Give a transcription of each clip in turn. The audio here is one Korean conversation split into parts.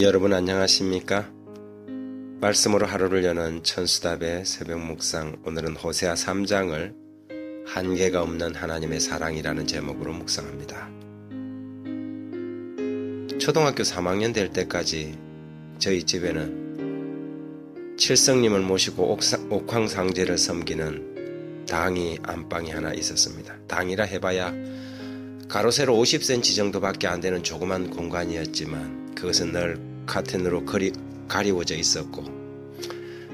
여러분 안녕하십니까? 말씀으로 하루를 여는 천수답의 새벽 묵상, 오늘은 호세아 3장을 한계가 없는 하나님의 사랑이라는 제목으로 묵상합니다. 초등학교 3학년 될 때까지 저희 집에는 칠성님을 모시고 옥황상제를 섬기는 당이 안방이 하나 있었습니다. 당이라 해봐야 가로 세로 50cm 정도밖에 안 되는 조그만 공간이었지만 그것은 늘 카텐으로 가리워져 있었고,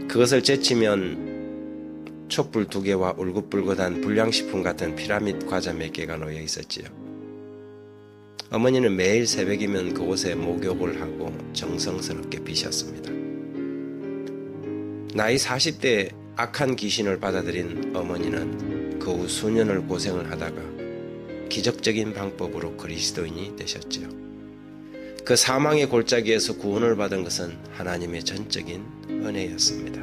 그것을 제치면 촛불 2개와 울긋불긋한 불량식품 같은 피라미드 과자 몇 개가 놓여 있었지요. 어머니는 매일 새벽이면 그곳에 목욕을 하고 정성스럽게 비셨습니다. 나이 40대에 악한 귀신을 받아들인 어머니는 그 후 수년을 고생을 하다가 기적적인 방법으로 그리스도인이 되셨지요. 그 사망의 골짜기에서 구원을 받은 것은 하나님의 전적인 은혜였습니다.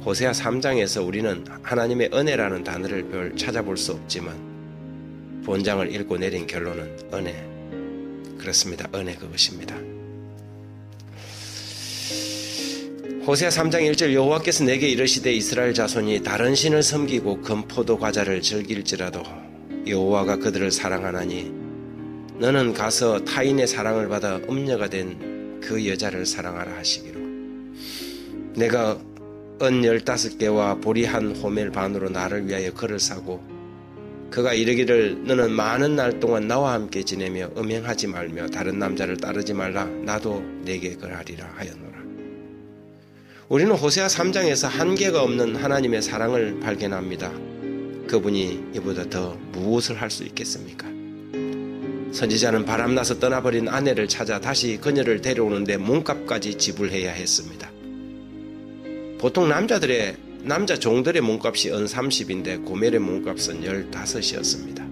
호세아 3장에서 우리는 하나님의 은혜라는 단어를 별 찾아볼 수 없지만 본장을 읽고 내린 결론은 은혜. 그렇습니다. 은혜 그것입니다. 호세아 3장 1절 여호와께서 내게 이르시되 이스라엘 자손이 다른 신을 섬기고 금포도 과자를 즐길지라도 여호와가 그들을 사랑하나니 너는 가서 타인의 사랑을 받아 음녀가 된 그 여자를 사랑하라 하시기로, 내가 은 15개와 보리 한 호멜 반으로 나를 위하여 그를 사고 그가 이르기를 너는 많은 날 동안 나와 함께 지내며 음행하지 말며 다른 남자를 따르지 말라, 나도 내게 그러하리라 하였노라. 우리는 호세아 3장에서 한계가 없는 하나님의 사랑을 발견합니다. 그분이 이보다 더 무엇을 할 수 있겠습니까? 선지자는 바람나서 떠나버린 아내를 찾아 다시 그녀를 데려오는데 몸값까지 지불해야 했습니다. 보통 남자 종들의 몸값이 은 30인데 고멜의 몸값은 15이었습니다.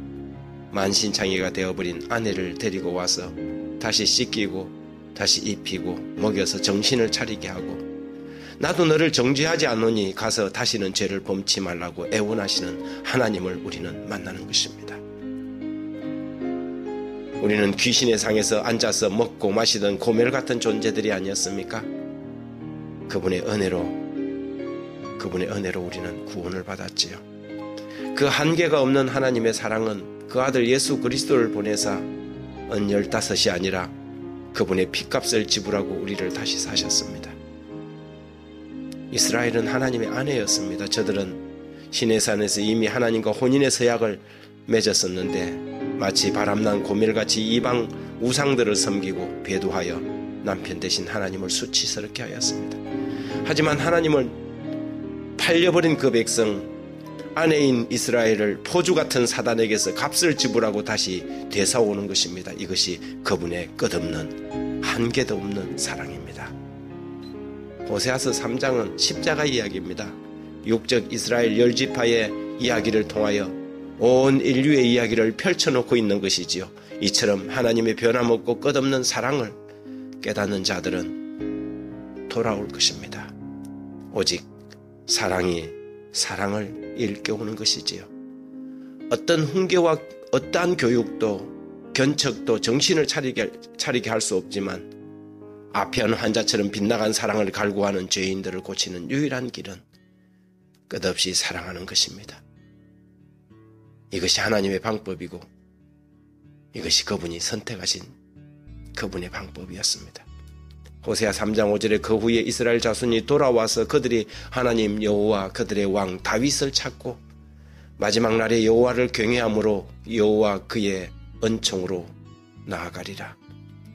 만신창이가 되어버린 아내를 데리고 와서 다시 씻기고 다시 입히고 먹여서 정신을 차리게 하고, 나도 너를 정죄하지 않노니 가서 다시는 죄를 범치 말라고 애원하시는 하나님을 우리는 만나는 것입니다. 우리는 귀신의 상에서 앉아서 먹고 마시던 고멜 같은 존재들이 아니었습니까? 그분의 은혜로 우리는 구원을 받았지요. 그 한계가 없는 하나님의 사랑은 그 아들 예수 그리스도를 보내사 은 15이 아니라 그분의 피값을 지불하고 우리를 다시 사셨습니다. 이스라엘은 하나님의 아내였습니다. 저들은 시내산에서 이미 하나님과 혼인의 서약을 맺었었는데 마치 바람난 고멜같이 이방 우상들을 섬기고 배도하여 남편 대신 하나님을 수치스럽게 하였습니다. 하지만 하나님을 팔려버린 그 백성, 아내인 이스라엘을 포주같은 사단에게서 값을 지불하고 다시 되사오는 것입니다. 이것이 그분의 끝없는 한계도 없는 사랑입니다. 호세아서 3장은 십자가 이야기입니다. 육적 이스라엘 10지파의 이야기를 통하여 온 인류의 이야기를 펼쳐놓고 있는 것이지요. 이처럼 하나님의 변함없고 끝없는 사랑을 깨닫는 자들은 돌아올 것입니다. 오직 사랑이 사랑을 일깨우는 것이지요. 어떤 훈계와 어떠한 교육도 견척도 정신을 차리게 할 수 없지만 아피한 환자처럼 빗나간 사랑을 갈구하는 죄인들을 고치는 유일한 길은 끝없이 사랑하는 것입니다. 이것이 하나님의 방법이고 이것이 그분이 선택하신 그분의 방법이었습니다. 호세아 3장 5절에 그 후에 이스라엘 자손이 돌아와서 그들이 하나님 여호와 그들의 왕 다윗을 찾고 마지막 날에 여호와를 경외함으로 여호와 그의 은총으로 나아가리라.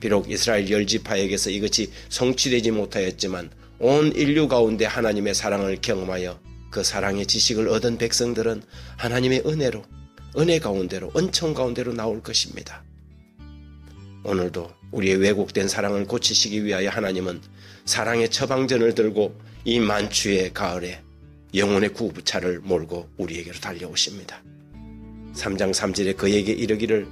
비록 이스라엘 10지파에게서 이것이 성취되지 못하였지만 온 인류 가운데 하나님의 사랑을 경험하여 그 사랑의 지식을 얻은 백성들은 하나님의 은혜 가운데로, 은총 가운데로 나올 것입니다. 오늘도 우리의 왜곡된 사랑을 고치시기 위하여 하나님은 사랑의 처방전을 들고 이 만추의 가을에 영혼의 구부차를 몰고 우리에게로 달려오십니다. 3장 3절에 그에게 이르기를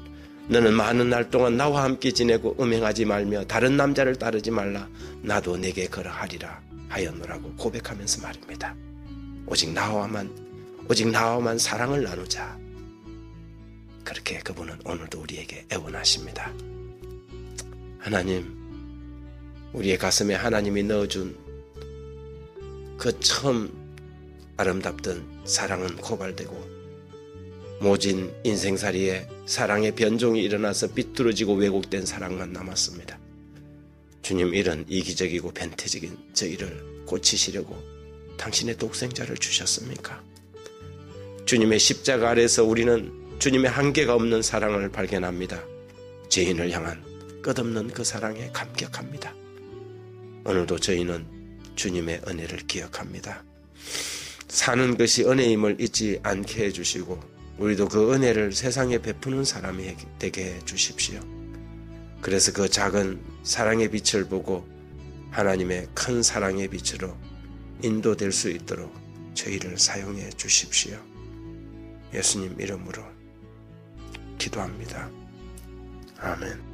너는 많은 날 동안 나와 함께 지내고 음행하지 말며 다른 남자를 따르지 말라, 나도 내게 그러하리라 하였노라고 고백하면서 말입니다. 오직 나와만 사랑을 나누자. 그렇게 그분은 오늘도 우리에게 애원하십니다. 하나님, 우리의 가슴에 하나님이 넣어준 그 처음 아름답던 사랑은 고갈되고 모진 인생살이에 사랑의 변종이 일어나서 비뚤어지고 왜곡된 사랑만 남았습니다. 주님, 이런 이기적이고 변태적인 저희를 고치시려고 당신의 독생자를 주셨습니까? 주님의 십자가 아래서 우리는 주님의 한계가 없는 사랑을 발견합니다. 죄인을 향한 끝없는 그 사랑에 감격합니다. 오늘도 저희는 주님의 은혜를 기억합니다. 사는 것이 은혜임을 잊지 않게 해주시고 우리도 그 은혜를 세상에 베푸는 사람이 되게 해주십시오. 그래서 그 작은 사랑의 빛을 보고 하나님의 큰 사랑의 빛으로 인도될 수 있도록 저희를 사용해 주십시오. 예수님 이름으로 기도합니다. 아멘.